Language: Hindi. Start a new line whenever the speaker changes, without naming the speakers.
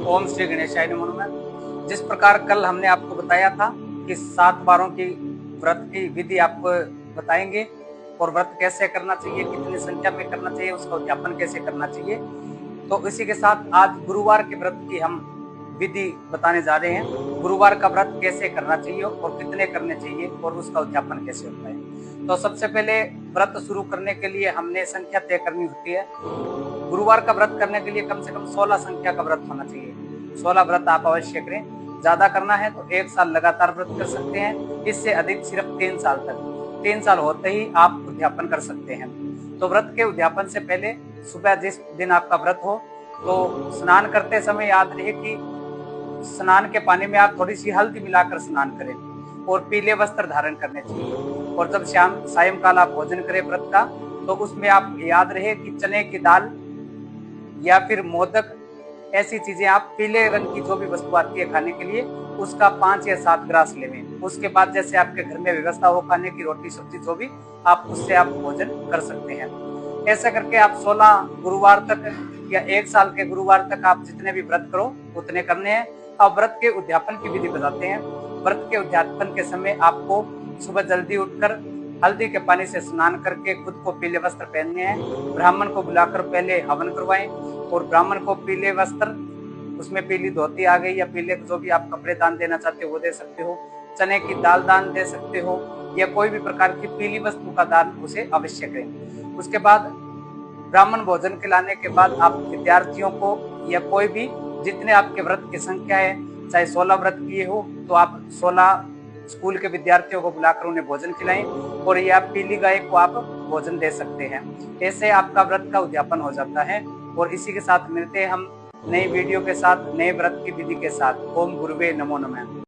ओम श्री गणेशाय नमो नमः। जिस प्रकार कल हमने आपको बताया था कि 7 वारों की व्रत की विधि आपको बताएंगे और व्रत कैसे करना चाहिए, कितनी संख्या में करना चाहिए, उसका उद्यापन कैसे करना चाहिए। तो इसी के साथ आज गुरुवार के व्रत की हम विधि बताने जा रहे हैं। गुरुवार का व्रत कैसे करना चाहिए और कितने करने चाहिए और उसका उद्यापन कैसे होता है। तो सबसे पहले व्रत शुरू करने के लिए हमने संख्या तय करनी होती है। गुरुवार का व्रत करने के लिए कम से कम 16 संख्या का व्रत होना चाहिए। 16 व्रत आप अवश्य करें। ज्यादा करना है तो 1 साल लगातार व्रत कर सकते हैं, इससे अधिक सिर्फ 3 साल तक। 3 साल होते ही आप उद्यापन कर सकते हैं। तो व्रत के उद्यापन से पहले सुबह जिस दिन आपका व्रत हो तो स्नान करते समय याद रहे कि स्नान के पानी में आप थोड़ी सी हल्दी मिलाकर स्नान करें और पीले वस्त्र धारण करने चाहिए। और जब सायंकाल आप भोजन करें व्रत का, तो उसमें आप याद रहे कि चने की दाल या फिर मोदक, ऐसी चीजें आप पीले रंग की जो भी वस्तु आती है खाने के लिए, उसका 5 या 7 ग्रास लेवें। उसके बाद जैसे आपके घर में व्यवस्था हो खाने की, रोटी सब्जी जो भी, आप उससे आप भोजन कर सकते हैं। ऐसा करके आप 16 गुरुवार तक या 1 साल के गुरुवार तक आप जितने भी व्रत करो उतने करने हैं। अब व्रत के उद्यापन की विधि बताते हैं। व्रत के उद्यापन के समय आपको सुबह जल्दी उठकर हल्दी के पानी से स्नान करके खुद को पीले वस्त्र पहनने हैं। ब्राह्मण को बुलाकर पहले हवन करवाएं और ब्राह्मण को पीले वस्त्र, उसमें पीली धोती आ गई या पीले जो भी आप कपड़े दान देना चाहते हो वो दे सकते हो, चने की दाल दान दे सकते हो या कोई भी प्रकार की पीली वस्तु का दान उसे अवश्य करें। उसके बाद ब्राह्मण भोजन खिलाने के बाद आप विद्यार्थियों को या कोई भी, जितने आपके व्रत की संख्या है, चाहे 16 व्रत किए हो तो आप 16 स्कूल के विद्यार्थियों को बुलाकर उन्हें भोजन खिलाएं और या पीली गाय को आप भोजन दे सकते हैं। ऐसे आपका व्रत का उद्यापन हो जाता है। और इसी के साथ मिलते हैं हम नई वीडियो के साथ, नए व्रत की विधि के साथ। ओम गुरुवे नमो नमः।